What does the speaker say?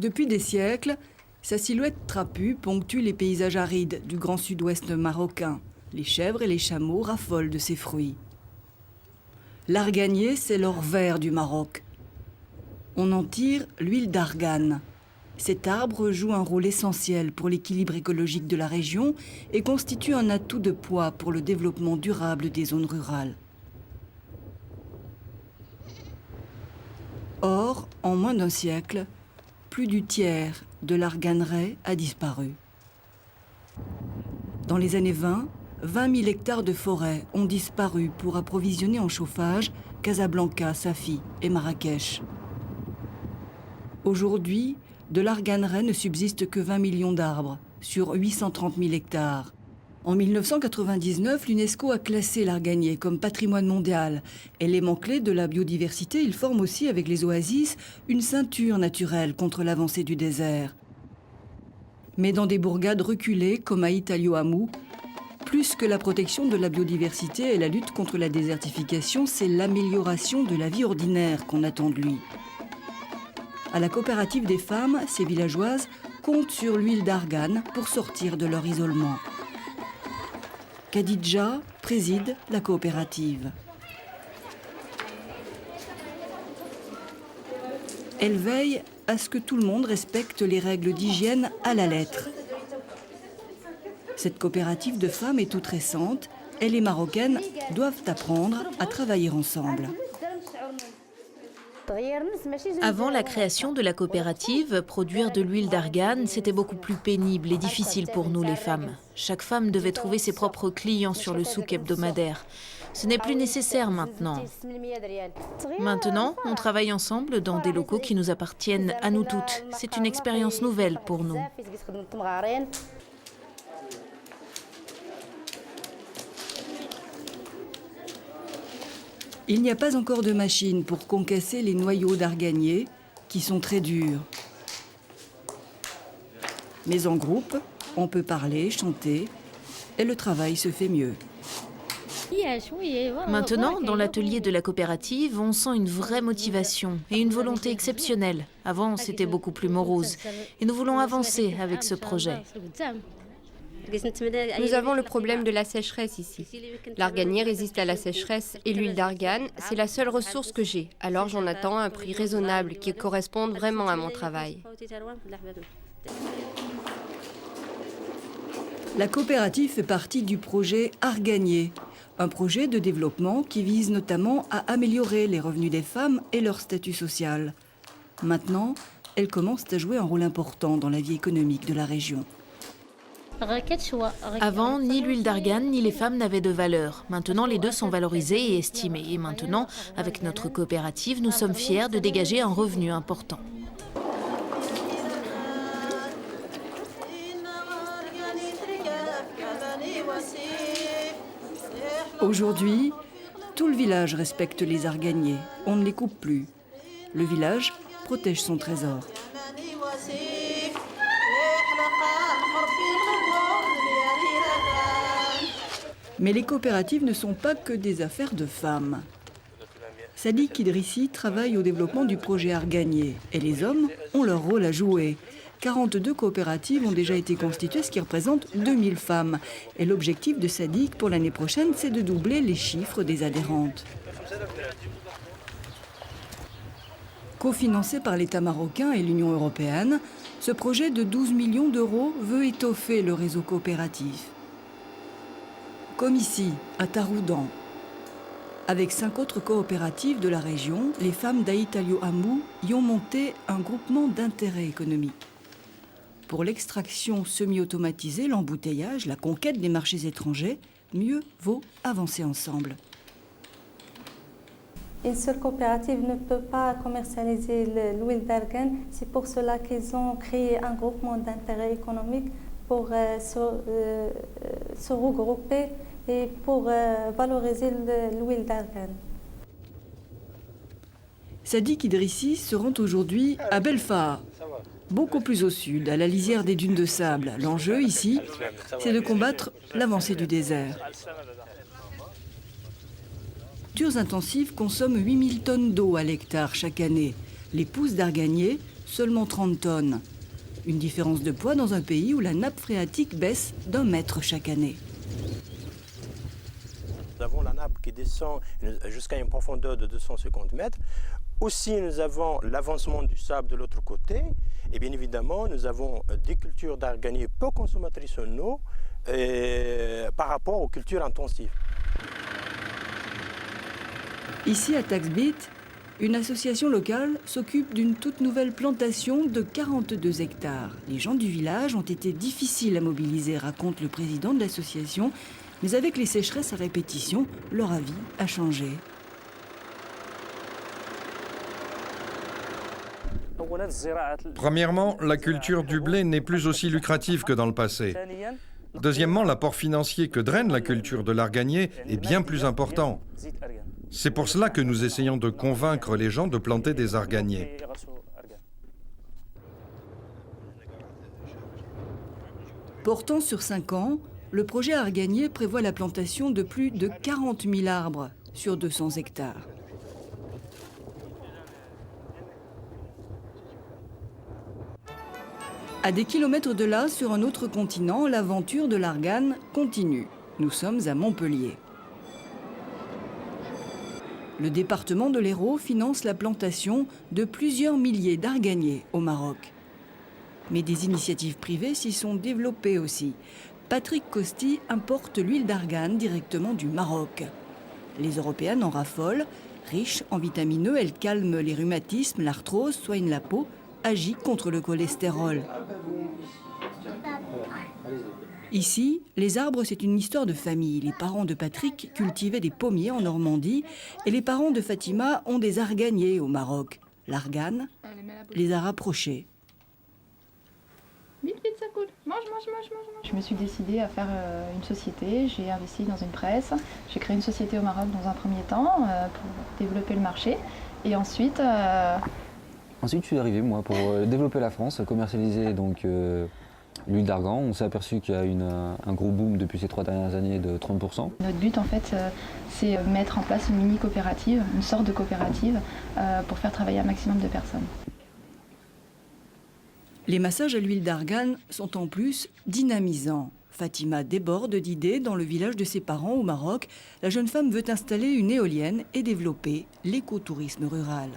Depuis des siècles, sa silhouette trapue ponctue les paysages arides du grand sud-ouest marocain. Les chèvres et les chameaux raffolent de ses fruits. L'arganier, c'est l'or vert du Maroc. On en tire l'huile d'argane. Cet arbre joue un rôle essentiel pour l'équilibre écologique de la région et constitue un atout de poids pour le développement durable des zones rurales. Or, en moins d'un siècle, plus du tiers de l'arganeraie a disparu. Dans les années 20 000 hectares de forêt ont disparu pour approvisionner en chauffage Casablanca, Safi et Marrakech. Aujourd'hui, de l'arganeraie ne subsiste que 20 millions d'arbres sur 830 000 hectares. En 1999, l'UNESCO a classé l'arganier comme patrimoine mondial. Élément clé de la biodiversité, il forme aussi avec les oasis une ceinture naturelle contre l'avancée du désert. Mais dans des bourgades reculées comme à Italio-Hamou, plus que la protection de la biodiversité et la lutte contre la désertification, c'est l'amélioration de la vie ordinaire qu'on attend de lui. À la coopérative des femmes, ces villageoises comptent sur l'huile d'argane pour sortir de leur isolement. Khadija préside la coopérative. Elle veille à ce que tout le monde respecte les règles d'hygiène à la lettre. Cette coopérative de femmes est toute récente et les Marocaines doivent apprendre à travailler ensemble. Avant la création de la coopérative, produire de l'huile d'argane, c'était beaucoup plus pénible et difficile pour nous les femmes. Chaque femme devait trouver ses propres clients sur le souk hebdomadaire. Ce n'est plus nécessaire maintenant. Maintenant, on travaille ensemble dans des locaux qui nous appartiennent à nous toutes. C'est une expérience nouvelle pour nous. Il n'y a pas encore de machine pour concasser les noyaux d'arganier, qui sont très durs. Mais en groupe, on peut parler, chanter, et le travail se fait mieux. Maintenant, dans l'atelier de la coopérative, on sent une vraie motivation et une volonté exceptionnelle. Avant, c'était beaucoup plus morose. Et nous voulons avancer avec ce projet. Nous avons le problème de la sécheresse ici. L'arganier résiste à la sécheresse et l'huile d'argane, c'est la seule ressource que j'ai. Alors j'en attends un prix raisonnable qui corresponde vraiment à mon travail. La coopérative fait partie du projet Arganier, un projet de développement qui vise notamment à améliorer les revenus des femmes et leur statut social. Maintenant, elles commencent à jouer un rôle important dans la vie économique de la région. Avant, ni l'huile d'argane ni les femmes n'avaient de valeur. Maintenant, les deux sont valorisés et estimés. Et maintenant, avec notre coopérative, nous sommes fiers de dégager un revenu important. Aujourd'hui, tout le village respecte les arganiers. On ne les coupe plus. Le village protège son trésor. Mais les coopératives ne sont pas que des affaires de femmes. Sadiq Idrissi travaille au développement du projet Arganier et les hommes ont leur rôle à jouer. 42 coopératives ont déjà été constituées, ce qui représente 2000 femmes. Et l'objectif de Sadiq pour l'année prochaine, c'est de doubler les chiffres des adhérentes. Cofinancé par l'État marocain et l'Union européenne, ce projet de 12 millions d'euros veut étoffer le réseau coopératif. Comme ici, à Taroudan. Avec 5 autres coopératives de la région, les femmes d'Aïtalio-Hamou y ont monté un groupement d'intérêt économique. Pour l'extraction semi-automatisée, l'embouteillage, la conquête des marchés étrangers, mieux vaut avancer ensemble. Une seule coopérative ne peut pas commercialiser l'huile d'argane. C'est pour cela qu'ils ont créé un groupement d'intérêt économique pour se regrouper et pour valoriser l'huile d'argane. Sadiq Idrissi se rend aujourd'hui à Belfast, beaucoup plus au sud, à la lisière des dunes de sable. L'enjeu ici, c'est de combattre l'avancée du désert. Les cultures intensives consomment 8000 tonnes d'eau à l'hectare chaque année. Les pousses d'arganier seulement 30 tonnes. Une différence de poids dans un pays où la nappe phréatique baisse d'1 mètre chaque année. Nous avons la nappe qui descend jusqu'à une profondeur de 250 mètres. Aussi, nous avons l'avancement du sable de l'autre côté. Et bien évidemment, nous avons des cultures d'arganier peu consommatrices en eau par rapport aux cultures intensives. Ici, à Taxbit, une association locale s'occupe d'une toute nouvelle plantation de 42 hectares. Les gens du village ont été difficiles à mobiliser, raconte le président de l'association. Mais avec les sécheresses à répétition, leur avis a changé. Premièrement, la culture du blé n'est plus aussi lucrative que dans le passé. Deuxièmement, l'apport financier que draine la culture de l'arganier est bien plus important. C'est pour cela que nous essayons de convaincre les gens de planter des arganiers. Portant sur 5 ans, le projet arganier prévoit la plantation de plus de 40 000 arbres sur 200 hectares. À des kilomètres de là, sur un autre continent, l'aventure de l'argane continue. Nous sommes à Montpellier. Le département de l'Hérault finance la plantation de plusieurs milliers d'arganiers au Maroc. Mais des initiatives privées s'y sont développées aussi. Patrick Costi importe l'huile d'argane directement du Maroc. Les Européennes en raffolent. Riche en vitamineux, elle calme les rhumatismes, l'arthrose, soigne la peau, agit contre le cholestérol. Ici, les arbres, c'est une histoire de famille. Les parents de Patrick cultivaient des pommiers en Normandie et les parents de Fatima ont des arganiers au Maroc. L'argane les a rapprochés. Vite, vite, ça coule. Mange. Je me suis décidée à faire une société. J'ai investi dans une presse. J'ai créé une société au Maroc dans un premier temps pour développer le marché. Et ensuite... Ensuite, je suis arrivé, moi, pour développer la France, commercialiser donc l'huile d'argan. On s'est aperçu qu'il y a un gros boom depuis ces 3 dernières années de 30%. Notre but, en fait, c'est mettre en place une mini-coopérative, une sorte de coopérative, pour faire travailler un maximum de personnes. Les massages à l'huile d'argane sont en plus dynamisants. Fatima déborde d'idées dans le village de ses parents au Maroc. La jeune femme veut installer une éolienne et développer l'écotourisme rural.